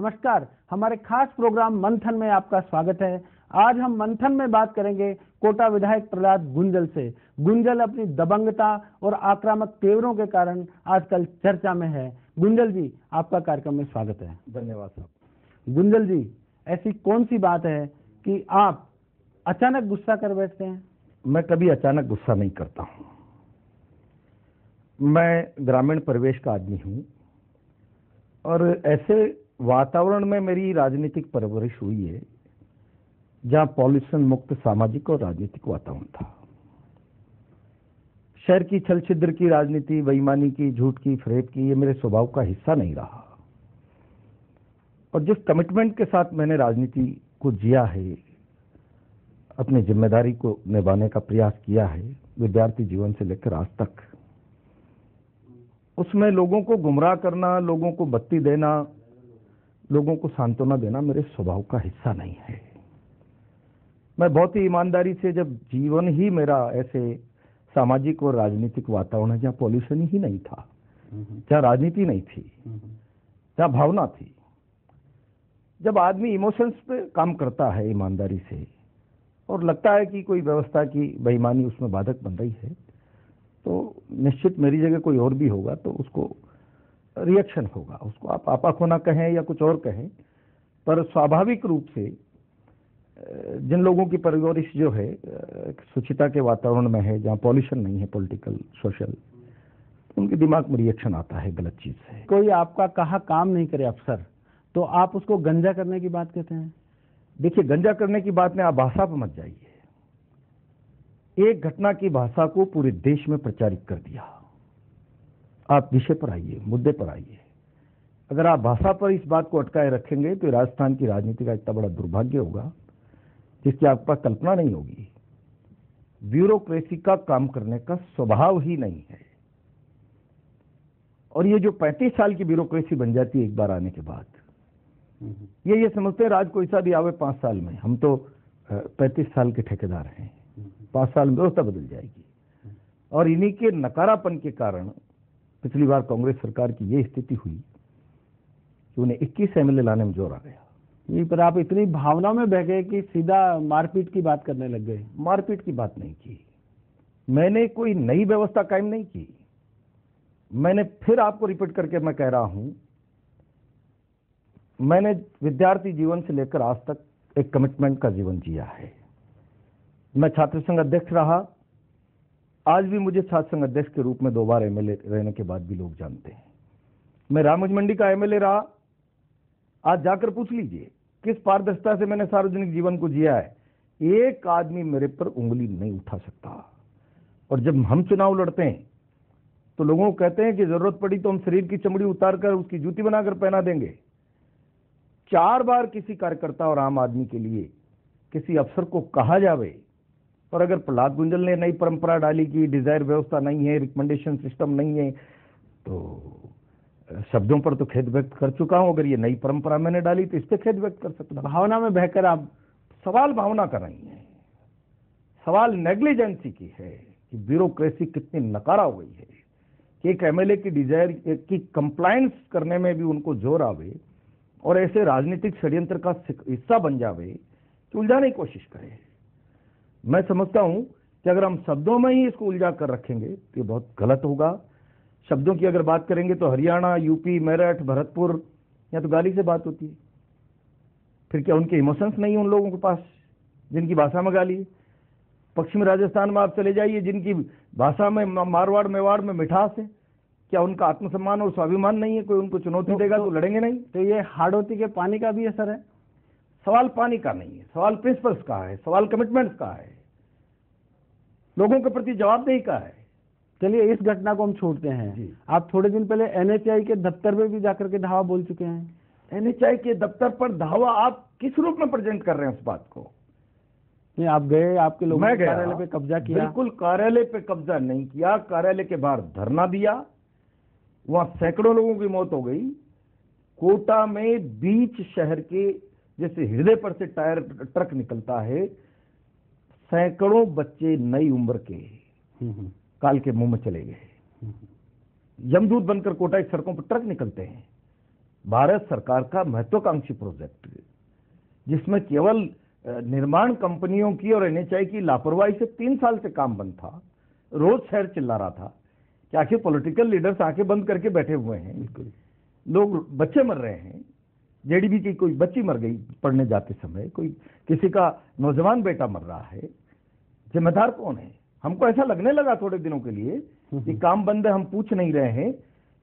नमस्कार, हमारे खास प्रोग्राम मंथन में आपका स्वागत है। आज हम मंथन में बात करेंगे कोटा विधायक प्रहलाद गुंजल से। गुंजल अपनी दबंगता और आक्रामक तेवरों के कारण आजकल चर्चा में है। गुंजल जी, आपका कार्यक्रम में स्वागत है। धन्यवाद साहब। गुंजल जी, ऐसी कौन सी बात है कि आप अचानक गुस्सा कर बैठते हैं? मैं कभी अचानक गुस्सा नहीं करता हूं। मैं ग्रामीण परिवेश का आदमी हूं और ऐसे वातावरण में मेरी राजनीतिक परवरिश हुई है जहां पॉल्यूशन मुक्त सामाजिक और राजनीतिक वातावरण था। शहर की छल छिद्र की राजनीति, बेईमानी की, झूठ की, फरेब की, ये मेरे स्वभाव का हिस्सा नहीं रहा। और जिस कमिटमेंट के साथ मैंने राजनीति को जिया है, अपनी जिम्मेदारी को निभाने का प्रयास किया है विद्यार्थी जीवन से लेकर आज तक, उसमें लोगों को गुमराह करना, लोगों को बत्ती देना, लोगों को सांत्वना देना मेरे स्वभाव का हिस्सा नहीं है। मैं बहुत ही ईमानदारी से, जब जीवन ही मेरा ऐसे सामाजिक और राजनीतिक वातावरण है जहां पॉल्यूशन ही नहीं था, जहां राजनीति नहीं थी, जहां भावना थी, जब आदमी इमोशंस पे काम करता है ईमानदारी से और लगता है कि कोई व्यवस्था की बेईमानी उसमें बाधक बन रही है, तो निश्चित मेरी जगह कोई और भी होगा तो उसको रिएक्शन होगा। उसको आप आपा खोना कहें या कुछ और कहें, पर स्वाभाविक रूप से जिन लोगों की परवरिश जो है सुचिता के वातावरण में है, जहां पॉल्यूशन नहीं है पॉलिटिकल सोशल, उनके दिमाग में रिएक्शन आता है गलत चीज से। कोई आपका कहा काम नहीं करे अफसर, तो आप उसको गंजा करने की बात कहते हैं? देखिए, गंजा करने की बात में आप भाषा पर मत जाइए। एक घटना की भाषा को पूरे देश में प्रचारित कर दिया। आप विषय पर आइए, मुद्दे पर आइए। अगर आप भाषा पर इस बात को अटकाए रखेंगे तो राजस्थान की राजनीति का इतना बड़ा दुर्भाग्य होगा जिसकी आपके पास कल्पना नहीं होगी। ब्यूरोक्रेसी का काम करने का स्वभाव ही नहीं है। और ये जो 35 साल की ब्यूरोक्रेसी बन जाती है एक बार आने के बाद, ये समझते हैं राज कोई सा भी आवे 5 साल में, हम तो 35 साल के ठेकेदार हैं, 5 साल में व्यवस्था बदल जाएगी। और इन्हीं के नकारापन के कारण पिछली बार कांग्रेस सरकार की ये स्थिति हुई कि उन्हें 21 एमएलए लाने में जोर आ गया। ये पर आप इतनी भावना में बह गए कि सीधा मारपीट की बात करने लग गए। मारपीट की बात नहीं की, मैंने कोई नई व्यवस्था कायम नहीं की। मैंने फिर आपको रिपीट करके मैं कह रहा हूं, मैंने विद्यार्थी जीवन से लेकर आज तक एक कमिटमेंट का जीवन जिया है। मैं छात्र संघ अध्यक्ष रहा। आज भी मुझे छात्र संघ अध्यक्ष के रूप में 2 बार एमएलए रहने के बाद भी लोग जानते हैं। मैं रामगंज मंडी का एमएलए रहा। आज जाकर पूछ लीजिए किस पारदर्शिता से मैंने सार्वजनिक जीवन को जिया है। एक आदमी मेरे पर उंगली नहीं उठा सकता। और जब हम चुनाव लड़ते हैं तो लोगों को कहते हैं कि जरूरत पड़ी तो हम शरीर की चमड़ी उतारकर उसकी जूती बनाकर पहना देंगे। 4 बार किसी कार्यकर्ता और आम आदमी के लिए किसी अफसर को कहा जावे, और अगर प्रहलाद गुंजल ने नई परंपरा डाली कि डिजायर व्यवस्था नहीं है, रिकमेंडेशन सिस्टम नहीं है, तो शब्दों पर तो खेद व्यक्त कर चुका हूं। अगर ये नई परंपरा मैंने डाली तो इस पर खेद व्यक्त कर सकता। भावना में बहकर आप सवाल भावना का नहीं है, सवाल नेग्लिजेंसी की है कि ब्यूरोक्रेसी कितनी नकारा हो गई है कि एक एमएलए की डिजायर की कंप्लायंस करने में भी उनको जोर आवे और ऐसे राजनीतिक षड्यंत्र का हिस्सा बन जावे कि उलझाने की कोशिश करे। मैं समझता हूं कि अगर हम शब्दों में ही इसको उलझा कर रखेंगे तो ये बहुत गलत होगा। शब्दों की अगर बात करेंगे तो हरियाणा, यूपी, मेरठ, भरतपुर, या तो गाली से बात होती है। फिर क्या उनके इमोशंस नहीं उन लोगों के पास जिनकी भाषा में गाली है? पश्चिमी राजस्थान में आप चले जाइए, जिनकी भाषा में मारवाड़ मेवाड़ में मिठास है, क्या उनका आत्मसम्मान और स्वाभिमान नहीं है? कोई उनको चुनौती देगा तो लड़ेंगे नहीं? तो ये हाड़ोती के पानी का भी असर है? सवाल पानी का नहीं है, सवाल प्रिंसिपल्स का है, सवाल कमिटमेंट्स का है, लोगों के प्रति जवाबदेही का है। चलिए, इस घटना को हम छोड़ते हैं। आप थोड़े दिन पहले एनएचआई के दफ्तर में भी जाकर के धावा बोल चुके हैं। एनएचआई के दफ्तर पर धावा आप किस रूप में प्रेजेंट कर रहे हैं उस बात को? नहीं, आप गए, आपके लोगों ने कार्यालय पे कब्जा किया? बिल्कुल कार्यालय पे कब्जा नहीं किया, कार्यालय के बाहर धरना दिया। वहां सैकड़ों लोगों की मौत हो गई। कोटा में बीच शहर के जैसे हृदय पर से टायर ट्रक निकलता है, सैकड़ों बच्चे नई उम्र के काल के मुंह में चले गए। यमदूत बनकर कोटा की सड़कों पर ट्रक निकलते हैं। भारत सरकार का महत्वाकांक्षी प्रोजेक्ट जिसमें केवल निर्माण कंपनियों की और एनएचआई की लापरवाही से 3 साल से काम बंद था, रोज शहर चिल्ला रहा था कि आखिर पॉलिटिकल लीडर्स आंखें बंद करके बैठे हुए हैं, लोग बच्चे मर रहे हैं, जेडीबी की कोई बच्ची मर गई पढ़ने जाते समय, कोई किसी का नौजवान बेटा मर रहा है, जिम्मेदार कौन है? हमको ऐसा लगने लगा थोड़े दिनों के लिए कि काम बंद है, हम पूछ नहीं रहे हैं,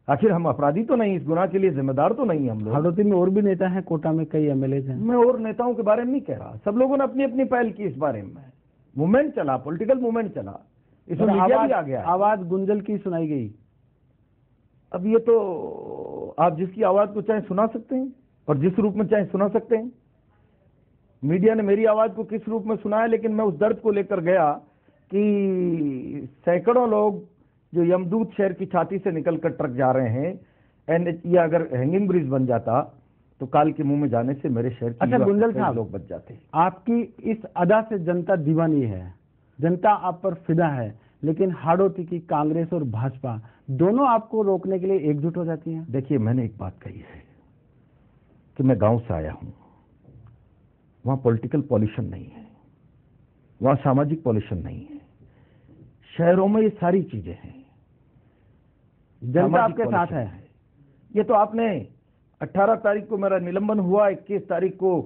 आखिर हम अपराधी तो नहीं, इस गुनाह के लिए जिम्मेदार तो नहीं हम लोग। हाड़ौती में और भी नेता हैं, कोटा में कई एमएलए हैं। मैं और नेताओं के बारे में नहीं कह रहा, सब लोगों ने अपनी अपनी पहल की इस बारे में, मूवमेंट चला, पॉलिटिकल मूवमेंट चला, इसमें मीडिया भी आ गया। आवाज गुंजल की सुनाई गई। अब ये तो आप जिसकी आवाज को चाहे सुना सकते हैं और जिस रूप में चाहे सुना सकते हैं। मीडिया ने मेरी आवाज को किस रूप में सुनाया, लेकिन मैं उस दर्द को लेकर गया कि सैकड़ों लोग जो यमदूत शहर की छाती से निकलकर ट्रक जा रहे हैं, एंड या अगर हैंगिंग ब्रिज बन जाता तो काल के मुंह में जाने से मेरे शहर के गुंजल साहब, लोग बच जाते। आपकी इस अदा से जनता दीवानी है, जनता आप पर फिदा है, लेकिन हाड़ौती की कांग्रेस और भाजपा दोनों आपको रोकने के लिए एकजुट हो जाती हैं। देखिए, मैंने एक बात कही है कि मैं गांव से आया हूं, वहां पॉलिटिकल पॉल्यूशन नहीं है, वहां सामाजिक पॉल्यूशन नहीं है। शहरों में ये सारी चीजें हैं, जनता आपके साथ है। ये तो आपने 18 तारीख को मेरा निलंबन हुआ, 21 तारीख को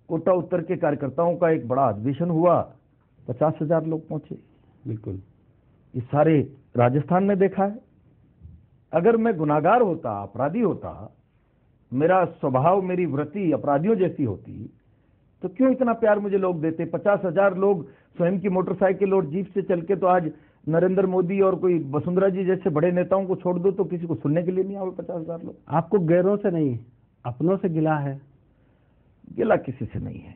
कोटा उत्तर के कार्यकर्ताओं का एक बड़ा अधिवेशन हुआ, 50,000 लोग पहुंचे। बिल्कुल, ये सारे राजस्थान में देखा है। अगर मैं गुनाहगार होता, अपराधी होता, मेरा स्वभाव, मेरी वृत्ति अपराधियों जैसी होती, तो क्यों इतना प्यार मुझे लोग देते? 50,000 लोग स्वयं की मोटरसाइकिल और जीप से चल के, तो आज नरेंद्र मोदी और कोई वसुंधरा जी जैसे बड़े नेताओं को छोड़ दो तो किसी को सुनने के लिए नहीं आवे 50,000 लोग। आपको गैरों से नहीं, अपनों से गिला है? गिला किसी से नहीं है।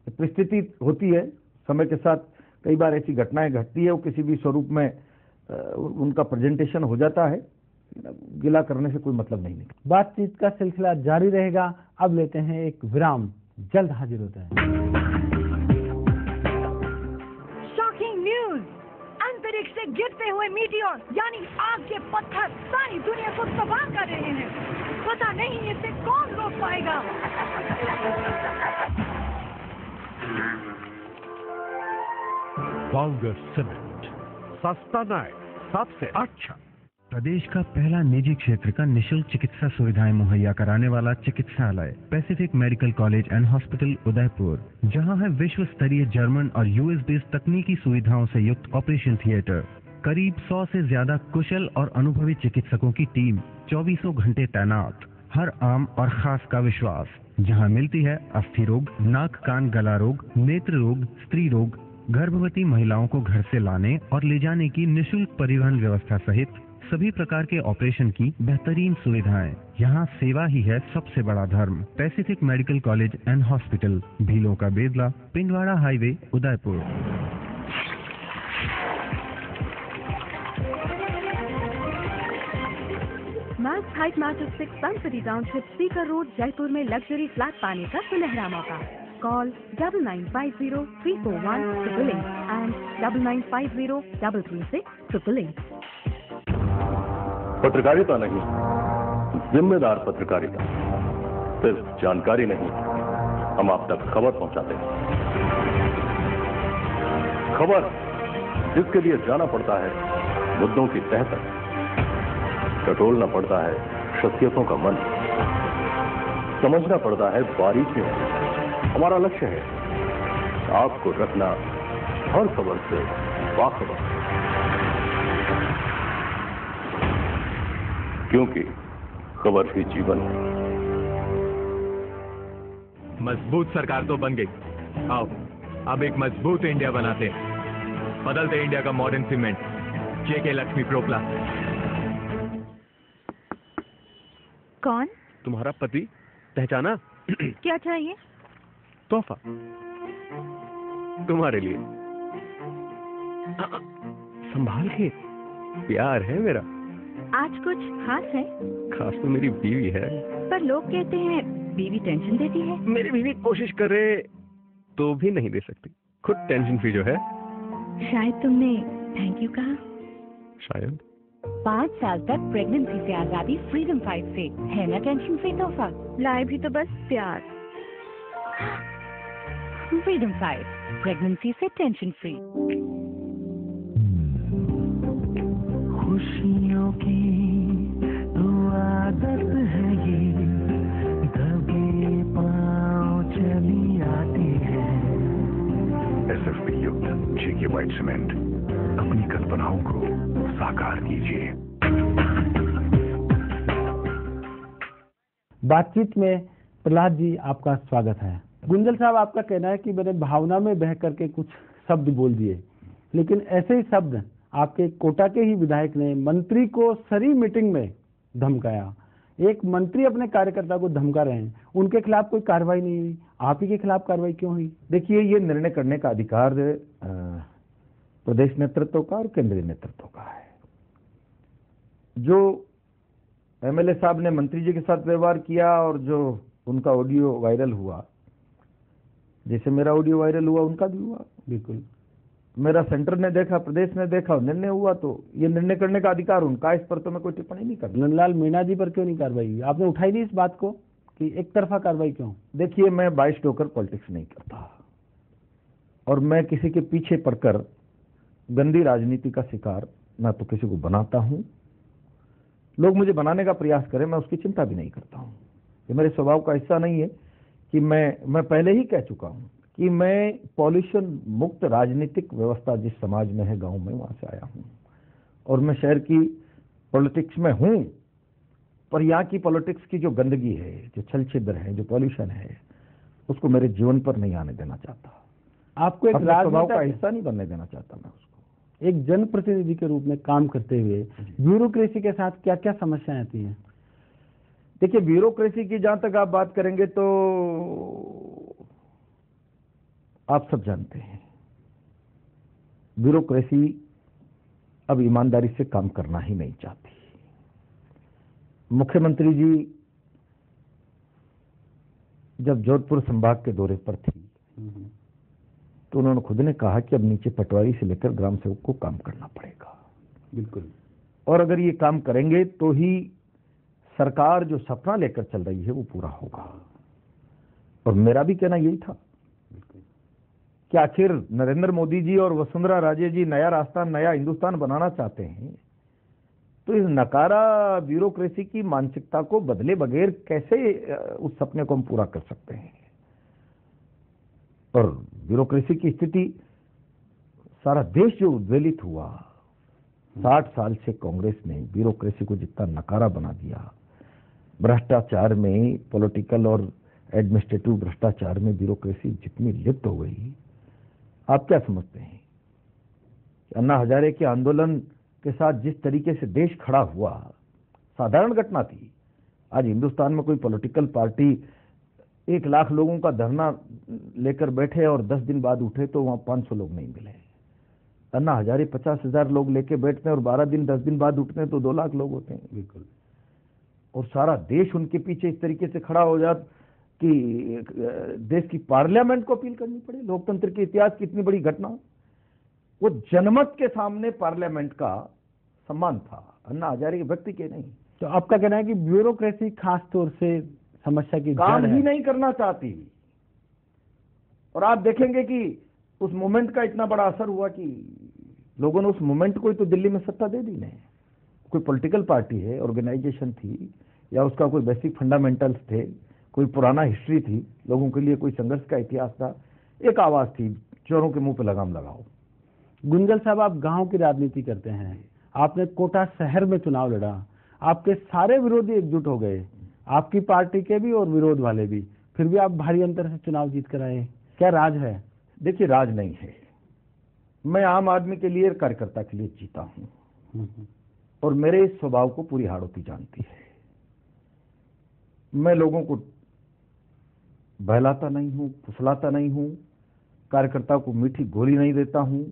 परिस्थिति होती है, समय के साथ कई बार ऐसी घटनाएं घटती है, वो किसी भी स्वरूप में उनका प्रेजेंटेशन हो जाता है, गिला करने से कोई मतलब नहीं निकला। बातचीत का सिलसिला जारी रहेगा। अब लेते हैं एक विराम, जल्द हाजिर होते हैं। शॉकिंग न्यूज, अंतरिक्ष से गिरते हुए मीटियोर यानी आग के पत्थर सारी दुनिया को तबाह कर रहे हैं। पता नहीं इसे कौन रोक पाएगा। कांग्रेस सीमेंट, सस्ता नहीं, सबसे अच्छा। प्रदेश का पहला निजी क्षेत्र का निशुल्क चिकित्सा सुविधाएं मुहैया कराने वाला चिकित्सालय Pacific medical college and hospital Udaipur, जहां है विश्व स्तरीय जर्मन और यूएस बेस्ड तकनीकी सुविधाओं से युक्त ऑपरेशन थिएटर, करीब 100 से ज्यादा कुशल और अनुभवी चिकित्सकों की टीम 24 घंटे तैनात, हर आम और खास का विश्वास, जहां मिलती है अस्थि रोग, नाक कान गला रोग, नेत्र रोग, स्त्री रोग, गर्भवती महिलाओं को घर से लाने और ले जाने की निशुल्क परिवहन व्यवस्था सहित सभी प्रकार के ऑपरेशन की बेहतरीन सुविधाएं। यहाँ सेवा ही है सबसे बड़ा धर्म। Pacific medical college and hospital, भीलों का Bedla, Pindwara highway, Udaipur. Max height matrix 6 संसदी टाउनशिप, स्पीकर रोड, जयपुर में लग्जरी फ्लैट पाने का सुनहरा मौका। Call 9950341888 and 9950336888। पत्रकारिता नहीं, जिम्मेदार पत्रकारिता। सिर्फ जानकारी नहीं, हम आप तक खबर पहुंचाते हैं। खबर जिसके लिए जाना पड़ता है मुद्दों की तह तक, टटोलना पड़ता है शख्सियतों का मन, समझना पड़ता है बारीकियों। हमारा लक्ष्य है आपको रखना हर खबर से बाखबर, क्योंकि खबर ही जीवन है। मजबूत सरकार तो बन गई, आओ अब एक मजबूत इंडिया बनाते हैं। बदलते इंडिया का मॉडर्न सीमेंट, जेके लक्ष्मी प्रोक्ला। कौन? तुम्हारा पति, पहचाना? क्या चाहिए? तोहफा तुम्हारे लिए, संभाल के, प्यार है मेरा। आज कुछ खास है? खास तो मेरी बीवी है, पर लोग कहते हैं बीवी टेंशन देती है। मेरी बीवी कोशिश करे तो भी नहीं दे सकती, खुद टेंशन फ्री जो है। शायद तुमने थैंक यू कहा। शायद 5 साल तक प्रेगनेंसी से आजादी फ्रीडम फाइट से है ना टेंशन फ्री तोहफा। लाए भी तो बस प्यार। फ्रीडम फाइट, प्रेगनेंसी से टेंशन फ्री। खुशियों की आदत है ये, दबे पांव चली आती है। SFP युक्त JK व्हाइट सीमेंट, अपनी कल्पनाओं को साकार कीजिए। बातचीत में प्रहलाद जी आपका स्वागत है। गुंजल साहब, आपका कहना है कि मैंने भावना में बह करके कुछ शब्द बोल दिए, लेकिन ऐसे ही शब्द आपके कोटा के ही विधायक ने मंत्री को सरी मीटिंग में धमकाया। एक मंत्री अपने कार्यकर्ता को धमका रहे हैं, उनके खिलाफ कोई कार्रवाई नहीं हुई, आप ही के खिलाफ कार्रवाई क्यों हुई? देखिए, ये निर्णय करने का अधिकार प्रदेश नेतृत्व का और केंद्रीय नेतृत्व का है। जो MLA साहब ने मंत्री जी के साथ व्यवहार किया और जो उनका ऑडियो वायरल हुआ, जैसे मेरा ऑडियो वायरल हुआ उनका भी हुआ। बिल्कुल, मेरा सेंटर ने देखा, प्रदेश ने देखा, निर्णय हुआ, तो ये निर्णय करने का अधिकार उनका, इस पर तो मैं कोई टिप्पणी नहीं करता। नंदलाल मीणा जी पर क्यों नहीं कार्रवाई हुई? आपने उठाई नहीं इस बात को कि एक तरफा कार्रवाई क्यों? देखिए, मैं बाइस्ड होकर पॉलिटिक्स नहीं करता और मैं किसी के पीछे पड़कर गंदी राजनीति का शिकार ना तो किसी को बनाता हूं, लोग मुझे बनाने का प्रयास करें, मैं उसकी चिंता भी नहीं करता हूं। ये मेरे स्वभाव का हिस्सा नहीं है कि मैं पहले ही कह चुका हूं कि मैं पॉल्यूशन मुक्त राजनीतिक व्यवस्था जिस समाज में है, गांव में, वहां से आया हूं और मैं शहर की पॉलिटिक्स में हूं, पर यहाँ की पॉलिटिक्स की जो गंदगी है, जो छल छिद्र है, जो पॉल्यूशन है, उसको मेरे जीवन पर नहीं आने देना चाहता। आपको एक स्वभाव का हिस्सा नहीं बनने देना चाहता मैं उसको। एक जनप्रतिनिधि के रूप में काम करते हुए ब्यूरोक्रेसी के साथ क्या क्या समस्याएं आती हैं? देखिए, ब्यूरोक्रेसी की जहां तक आप बात करेंगे तो आप सब जानते हैं, ब्यूरोक्रेसी अब ईमानदारी से काम करना ही नहीं चाहती। मुख्यमंत्री जी जब जोधपुर संभाग के दौरे पर थी तो उन्होंने खुद ने कहा कि अब नीचे पटवारी से लेकर ग्राम सेवक को काम करना पड़ेगा। बिल्कुल, और अगर ये काम करेंगे तो ही सरकार जो सपना लेकर चल रही है वो पूरा होगा। और मेरा भी कहना यही था कि आखिर नरेंद्र मोदी जी और वसुंधरा राजे जी नया रास्ता, नया हिंदुस्तान बनाना चाहते हैं, तो इस नकारा ब्यूरोक्रेसी की मानसिकता को बदले बगैर कैसे उस सपने को हम पूरा कर सकते हैं? और ब्यूरोक्रेसी की स्थिति, सारा देश जो उद्वेलित हुआ, 60 साल से कांग्रेस ने ब्यूरोक्रेसी को जितना नकारा बना दिया, भ्रष्टाचार में, पॉलिटिकल और एडमिनिस्ट्रेटिव भ्रष्टाचार में ब्यूरोक्रेसी जितनी लिप्त हो गई, आप क्या समझते हैं? अन्ना हजारे के आंदोलन के साथ जिस तरीके से देश खड़ा हुआ, साधारण घटना थी। आज हिंदुस्तान में कोई पॉलिटिकल पार्टी 1 लाख लोगों का धरना लेकर बैठे और 10 दिन बाद उठे तो वहां 500 लोग नहीं मिले। अन्ना हजारे 50,000 लोग लेके बैठते हैं और 12 दिन 10 दिन बाद उठते हैं तो 2 लाख लोग होते हैं। बिल्कुल, और सारा देश उनके पीछे इस तरीके से खड़ा हो जाता कि देश की पार्लियामेंट को अपील करनी पड़े। लोकतंत्र के इतिहास की इतनी बड़ी घटना, वो जनमत के सामने पार्लियामेंट का सम्मान था, अन्ना हजारे के व्यक्ति के नहीं। तो आपका कहना है कि ब्यूरोक्रेसी खास तौर से समस्या की काम जड़ ही है। नहीं करना चाहती। और आप देखेंगे कि उस मूवमेंट का इतना बड़ा असर हुआ कि लोगों ने उस मूवमेंट को ही तो दिल्ली में सत्ता दे दी नहीं। कोई पॉलिटिकल पार्टी है, ऑर्गेनाइजेशन थी, या उसका कोई बेसिक फंडामेंटल्स थे, कोई पुराना हिस्ट्री थी, लोगों के लिए कोई संघर्ष का इतिहास था, एक आवाज थी, चोरों के मुंह पे लगाम लगाओ। गुंजल साहब, आप गांव की राजनीति करते हैं, आपने कोटा शहर में चुनाव लड़ा, आपके सारे विरोधी एकजुट हो गए, आपकी पार्टी के भी और विरोध वाले भी, फिर भी आप भारी अंतर से चुनाव जीत कर आए। क्या राज है? देखिए, राज नहीं है। मैं आम आदमी के लिए, कार्यकर्ता के लिए जीता हूं और मेरे इस स्वभाव को पूरी हाड़ोती जानती है। मैं लोगों को बहलाता नहीं हूं, फुसलाता नहीं हूं, कार्यकर्ता को मीठी गोली नहीं देता हूं।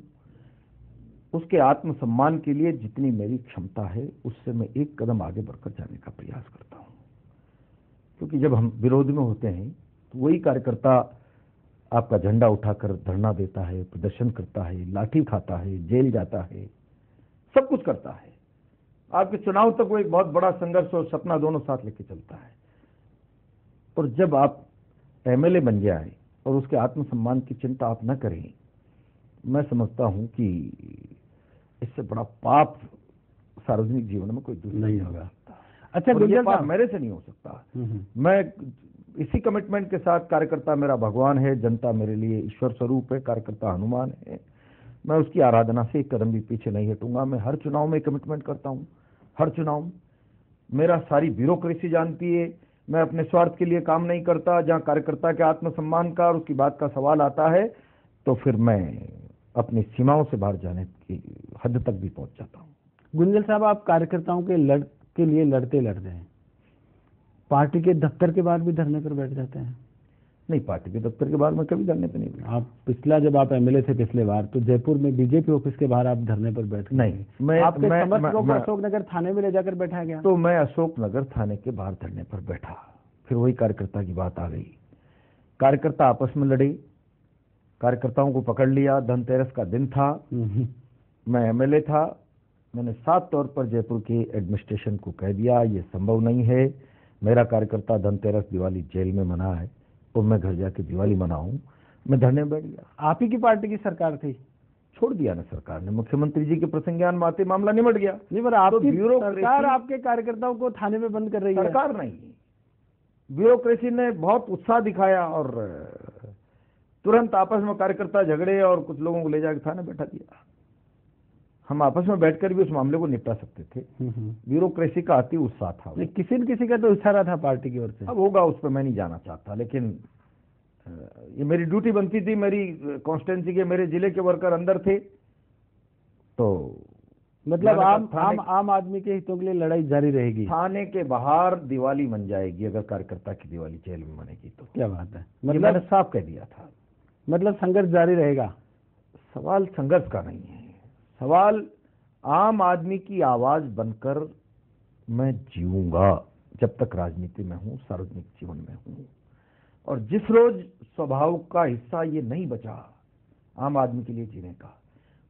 उसके आत्मसम्मान के लिए जितनी मेरी क्षमता है उससे मैं एक कदम आगे बढ़कर जाने का प्रयास करता हूं। क्योंकि जब हम विरोध में होते हैं तो वही कार्यकर्ता आपका झंडा उठाकर धरना देता है, प्रदर्शन करता है, लाठी खाता है, जेल जाता है, सब कुछ करता है। आपके चुनाव तक वो एक बहुत बड़ा संघर्ष और सपना दोनों साथ लेके चलता है। और जब आप एमएलए बन जाए और उसके आत्मसम्मान की चिंता आप न करें, मैं समझता हूं कि इससे बड़ा पाप सार्वजनिक जीवन में कोई दूसरा नहीं होगा। अच्छा, ये पाप मेरे से नहीं हो सकता। मैं इसी कमिटमेंट के साथ, कार्यकर्ता मेरा भगवान है, जनता मेरे लिए ईश्वर स्वरूप है, कार्यकर्ता हनुमान है, मैं उसकी आराधना से एक कदम भी पीछे नहीं हटूंगा। मैं हर चुनाव में कमिटमेंट करता हूं, हर चुनाव में। मेरा सारी ब्यूरोक्रेसी जानती है, मैं अपने स्वार्थ के लिए काम नहीं करता। जहां कार्यकर्ता के आत्मसम्मान का और उसकी बात का सवाल आता है तो फिर मैं अपनी सीमाओं से बाहर जाने की हद तक भी पहुंच जाता हूं। गुंजल साहब, आप कार्यकर्ताओं के लिए लड़ते हैं, पार्टी के दफ्तर के बाहर भी धरने पर बैठ जाते हैं? नहीं, पार्टी के दफ्तर के बाहर मैं कभी धरने पे नहीं बैठा। आप जब आप एमएलए थे पिछले बार, तो जयपुर में बीजेपी ऑफिस के बाहर आप धरने पर बैठ नहीं, आपके समस्त लोगों को अशोकनगर थाने में ले जाकर बैठाया गया। तो मैं अशोकनगर थाने के बाहर धरने पर बैठा, फिर वही कार्यकर्ता की बात आ गई। कार्यकर्ता आपस में लड़े, कार्यकर्ताओं को पकड़ लिया। धनतेरस का दिन था, मैं एमएलए था, मैंने साफ तौर पर जयपुर की एडमिनिस्ट्रेशन को कह दिया ये संभव नहीं है, मेरा कार्यकर्ता धनतेरस दिवाली जेल में मना है और मैं घर जाके दिवाली मनाऊं। मैं धरने में बैठ गया। आप ही की पार्टी की सरकार थी, छोड़ दिया ना सरकार ने, मुख्यमंत्री जी के प्रसंज्ञान में आते मामला निमट गया। नहीं, पर आपकी सरकार आपके कार्यकर्ताओं को थाने में बंद कर रही है। सरकार नहीं, ब्यूरोक्रेसी ने बहुत उत्साह दिखाया और तुरंत आपस में कार्यकर्ता झगड़े और कुछ लोगों को ले जाकर थाने बैठा दिया। हम आपस में बैठकर भी उस मामले को निपटा सकते थे। ब्यूरोक्रेसी का अति उत्साह था। किसी न किसी का तो इशारा था पार्टी की ओर से। अब होगा, उस पर मैं नहीं जाना चाहता, लेकिन ये मेरी ड्यूटी बनती थी। मेरी कॉन्स्टिट्यूंसी के, मेरे जिले के वर्कर अंदर थे, तो मतलब आम आदमी के हितों के लिए लड़ाई जारी रहेगी। थाने के बाहर दिवाली मन जाएगी अगर कार्यकर्ता की दिवाली जेल में मनेगी तो। क्या बात है, मतलब मैंने साफ कह दिया था। मतलब संघर्ष जारी रहेगा। सवाल संघर्ष का नहीं है, सवाल आम आदमी की आवाज बनकर मैं जीऊंगा जब तक राजनीति में हूं, सार्वजनिक जीवन में हूं। और जिस रोज स्वभाव का हिस्सा ये नहीं बचा आम आदमी के लिए जीने का,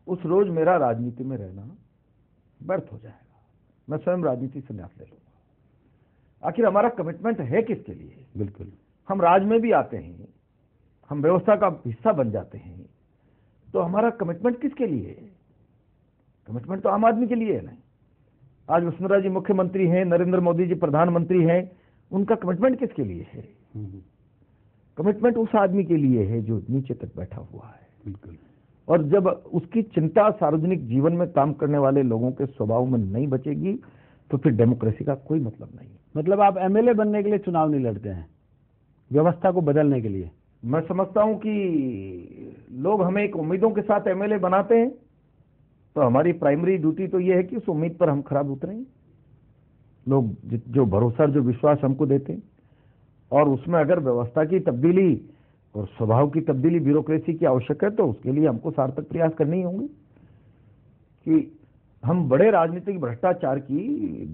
उस रोज मेरा राजनीति में रहना व्यर्थ हो जाएगा। मैं स्वयं राजनीति से न्यास ले लूंगा। आखिर हमारा कमिटमेंट है किसके लिए? बिल्कुल, हम राज में भी आते हैं, हम व्यवस्था का हिस्सा बन जाते हैं, तो हमारा कमिटमेंट किसके लिए है? कमिटमेंट तो आम आदमी के लिए है नहीं। आज वसुंधरा जी मुख्यमंत्री हैं, नरेंद्र मोदी जी प्रधानमंत्री हैं, उनका कमिटमेंट किसके लिए है? कमिटमेंट उस आदमी के लिए है जो नीचे तक बैठा हुआ है। बिल्कुल। और जब उसकी चिंता सार्वजनिक जीवन में काम करने वाले लोगों के स्वभाव में नहीं बचेगी तो फिर डेमोक्रेसी का कोई मतलब नहीं। मतलब आप एमएलए बनने के लिए चुनाव नहीं लड़ते हैं, व्यवस्था को बदलने के लिए? मैं समझता हूं कि लोग हमें एक उम्मीदों के साथ एमएलए बनाते हैं, तो हमारी प्राइमरी ड्यूटी तो यह है कि उस उम्मीद पर हम खरा उतरें। लोग जो भरोसा, जो विश्वास हमको देते हैं, और उसमें अगर व्यवस्था की तब्दीली और स्वभाव की तब्दीली, ब्यूरोक्रेसी की आवश्यक है, तो उसके लिए हमको सार्थक प्रयास करने ही होंगे। कि हम बड़े राजनीतिक भ्रष्टाचार की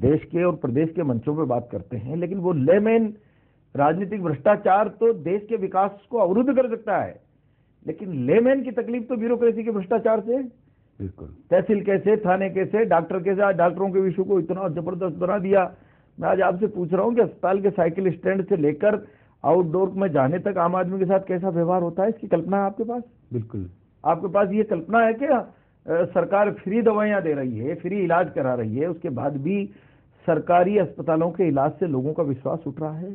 देश के और प्रदेश के मंचों पे बात करते हैं, लेकिन वो लेमैन राजनीतिक भ्रष्टाचार तो देश के विकास को अवरुद्ध कर सकता है, लेकिन लेमैन की तकलीफ तो ब्यूरोक्रेसी के भ्रष्टाचार से। बिल्कुल। तहसील कैसे, थाने कैसे, डॉक्टर कैसे, डॉक्टरों के विषय को इतना जबरदस्त बना दिया। मैं आज आपसे पूछ रहा हूं कि अस्पताल के साइकिल स्टैंड से लेकर आउटडोर में जाने तक आम आदमी के साथ कैसा व्यवहार होता है, इसकी कल्पना है आपके पास? बिल्कुल। आपके पास ये कल्पना है कि सरकार फ्री दवाइयां दे रही है, फ्री इलाज करा रही है, उसके बाद भी सरकारी अस्पतालों के इलाज से लोगों का विश्वास उठ रहा है?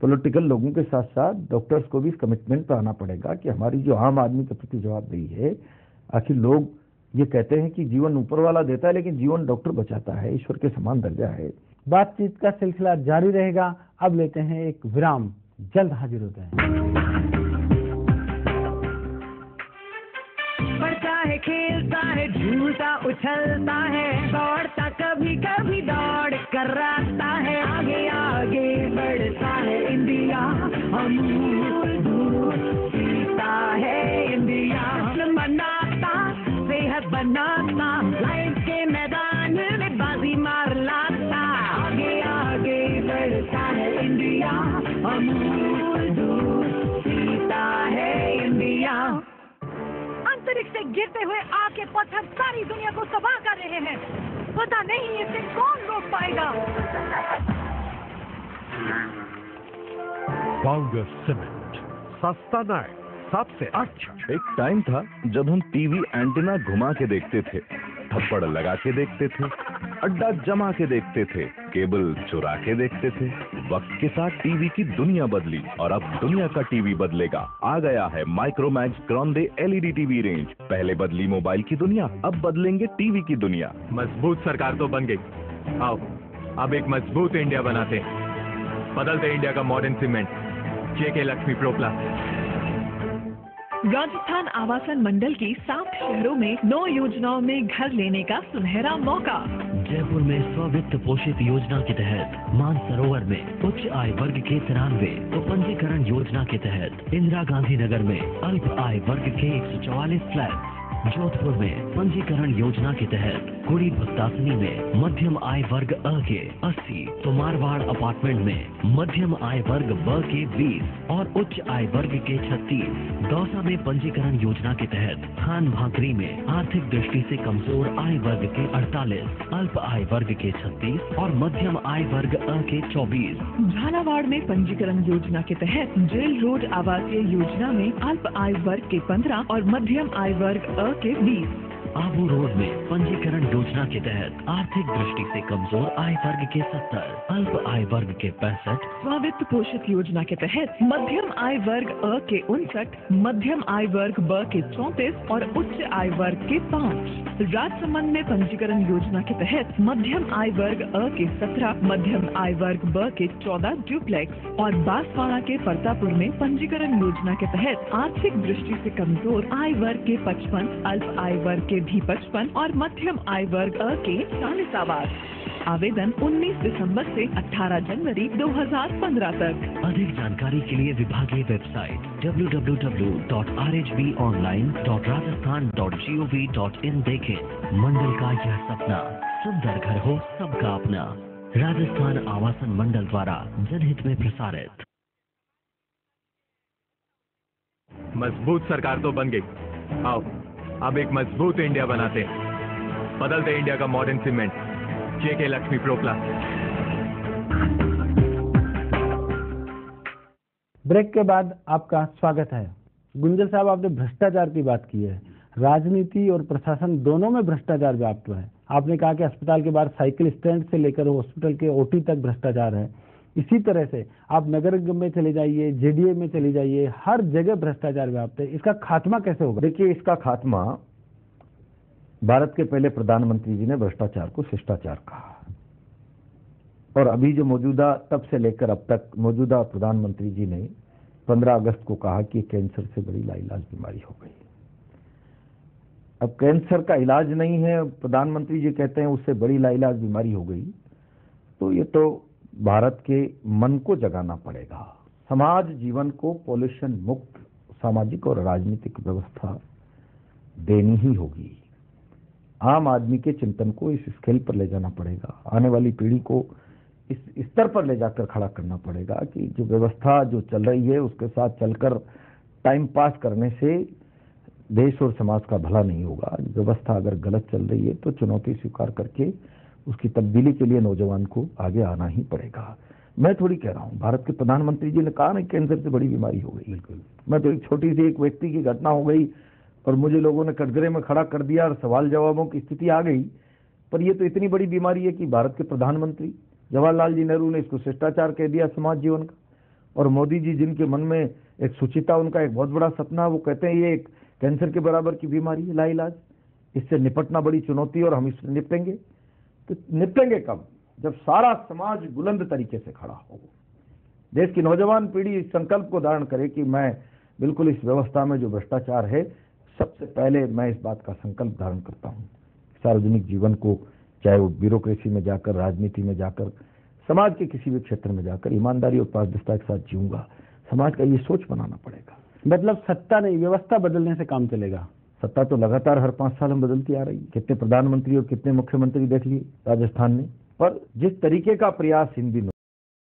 पॉलिटिकल लोगों के साथ साथ डॉक्टर्स को भी इस कमिटमेंट पर आना पड़ेगा कि हमारी जो आम आदमी के प्रति जवाबदेही है। आखिर लोग ये कहते हैं कि जीवन ऊपर वाला देता है, लेकिन जीवन डॉक्टर बचाता है, ईश्वर के समान दर्जा है। बातचीत का सिलसिला जारी रहेगा। अब लेते हैं एक विराम, जल्द हाजिर होते हैं। बढ़ता है, खेलता है, झूलता उछलता है, दौड़ता कभी कभी दौड़ कर आता है, आगे आगे बढ़ता है इंडिया, अमूल दूध पीता है इंडिया, बनाता सेहत बनाता, लाइफ के मैदान में बाजी मार लाता, आगे आगे बढ़ता है इंडिया, अमूल दूध पीता है इंडिया। अंतरिक्ष से गिरते हुए आग के पत्थर सारी दुनिया को तबाह कर रहे हैं। पता नहीं इसे कौन रोक पाएगा। बाउंडर सीमेंट, सस्ता नहीं, सबसे अच्छा। एक टाइम था जब हम टीवी एंटीना घुमा के देखते थे, थप्पड़ लगा के देखते थे, अड्डा जमा के देखते थे, केबल चुरा के देखते थे। वक्त के साथ टीवी की दुनिया बदली और अब दुनिया का टीवी बदलेगा। आ गया है Micromax Grande LED TV range. पहले बदली मोबाइल की दुनिया, अब बदलेंगे टीवी की दुनिया। मजबूत सरकार तो बन गई, आओ अब एक मजबूत इंडिया बनाते हैं। बदलते इंडिया का मॉडर्न सीमेंट, जेके लक्ष्मी प्रोप्लास। राजस्थान आवासन मंडल की 7 शहरों में 9 योजनाओं में घर लेने का सुनहरा मौका। जयपुर में स्व-वित्त पोषित योजना के तहत मानसरोवर में उच्च आय वर्ग के 93 तो पंजीकरण योजना के तहत इंदिरा गांधी नगर में अल्प आय वर्ग के 144 फ्लैट। जोधपुर में पंजीकरण योजना के तहत कुड़ी भक्तासनी में मध्यम आय वर्ग अ के 80 तो मारवाड़ अपार्टमेंट में मध्यम आय वर्ग ब के 20 और उच्च आय वर्ग के 36। दौसा में पंजीकरण योजना के तहत खान भाकरी में आर्थिक दृष्टि से कमजोर आय वर्ग के 48, अल्प आय वर्ग के 36 और मध्यम आय वर्ग अ के 24। झालावाड़ में पंजीकरण योजना के तहत जेल रोड आवासीय योजना में अल्प आय वर्ग के 15 और मध्यम आय वर्ग अ के 20। आबू रोड में पंजीकरण योजना के तहत आर्थिक दृष्टि से कमजोर आय वर्ग के 70, अल्प आय वर्ग के 65। स्वावित्त पोषित योजना के तहत मध्यम आय वर्ग अ के 59, मध्यम आय वर्ग ब के 34 और उच्च आय वर्ग के 5। राजसमंद में पंजीकरण योजना के तहत मध्यम आय वर्ग अ के 17, मध्यम आय वर्ग ब के 14 ड्यूप्लेक्स और बांसवाड़ा के परतापुर में पंजीकरण योजना के तहत आर्थिक दृष्टि से कमजोर आय वर्ग के 55, अल्प आय वर्ग के भी 55 और मध्यम आय वर्ग अ के 40 आवास। आवेदन 19 दिसंबर से 18 जनवरी 2015 तक। अधिक जानकारी के लिए विभागीय वेबसाइट www.rhbonline.rajasthan.gov.in देखें। मंडल का यह सपना, सुंदर घर हो सबका अपना। राजस्थान आवासन मंडल द्वारा जनहित में प्रसारित। मजबूत सरकार तो बन गई, आओ अब एक मजबूत इंडिया बनाते हैं। बदलते इंडिया का मॉडर्न सीमेंट, जेके लक्ष्मी प्रोप्लास। ब्रेक के बाद आपका स्वागत है। गुंजल साहब, आपने भ्रष्टाचार की बात की है। राजनीति और प्रशासन दोनों में भ्रष्टाचार व्याप्त है। आपने कहा कि अस्पताल के बाहर साइकिल स्टैंड से लेकर हॉस्पिटल के ओटी तक भ्रष्टाचार है। इसी तरह से आप नगर निगम में चले जाइए, जेडीए में चले जाइए, हर जगह भ्रष्टाचार व्याप्त है। इसका खात्मा कैसे होगा? देखिए, इसका खात्मा भारत के पहले प्रधानमंत्री जी ने भ्रष्टाचार को शिष्टाचार कहा, और अभी जो मौजूदा, तब से लेकर अब तक मौजूदा प्रधानमंत्री जी ने 15 अगस्त को कहा कि कैंसर से बड़ी लाइलाज बीमारी हो गई। अब कैंसर का इलाज नहीं है, प्रधानमंत्री जी कहते हैं उससे बड़ी लाइलाज बीमारी हो गई, तो ये तो भारत के मन को जगाना पड़ेगा। समाज जीवन को पॉल्यूशन मुक्त सामाजिक और राजनीतिक व्यवस्था देनी ही होगी। आम आदमी के चिंतन को इस स्केल पर ले जाना पड़ेगा। आने वाली पीढ़ी को इस स्तर पर ले जाकर खड़ा करना पड़ेगा कि जो व्यवस्था जो चल रही है उसके साथ चलकर टाइम पास करने से देश और समाज का भला नहीं होगा। व्यवस्था अगर गलत चल रही है तो चुनौती स्वीकार करके उसकी तब्दीली के लिए नौजवान को आगे आना ही पड़ेगा। मैं थोड़ी कह रहा हूं, भारत के प्रधानमंत्री जी ने कहा ना कैंसर से बड़ी बीमारी हो गई। बिल्कुल, मैं तो एक छोटी सी एक व्यक्ति की घटना हो गई और मुझे लोगों ने कटघरे में खड़ा कर दिया और सवाल जवाबों की स्थिति आ गई, पर यह तो इतनी बड़ी बीमारी है कि भारत के प्रधानमंत्री जवाहरलाल जी नेहरू ने इसको शिष्टाचार कह दिया समाज जीवन का, और मोदी जी जिनके मन में एक सुचिता, उनका एक बहुत बड़ा सपना, वो कहते हैं ये एक कैंसर के बराबर की बीमारी है लाइलाज, इससे निपटना बड़ी चुनौती और हम इससे निपटेंगे। तो निपटेंगे कब? जब सारा समाज बुलंद तरीके से खड़ा हो, देश की नौजवान पीढ़ी इस संकल्प को धारण करे कि मैं बिल्कुल इस व्यवस्था में जो भ्रष्टाचार है, सबसे पहले मैं इस बात का संकल्प धारण करता हूं, सार्वजनिक जीवन को, चाहे वो ब्यूरोक्रेसी में जाकर, राजनीति में जाकर, समाज के किसी भी क्षेत्र में जाकर ईमानदारी और पारदर्शिता के साथ जीऊंगा। समाज का ये सोच बनाना पड़ेगा। मतलब सत्ता नहीं, व्यवस्था बदलने से काम चलेगा। सत्ता तो लगातार हर 5 साल में बदलती आ रही है। कितने प्रधानमंत्री और कितने मुख्यमंत्री देख लिए राजस्थान में, पर जिस तरीके का प्रयास इन दिनों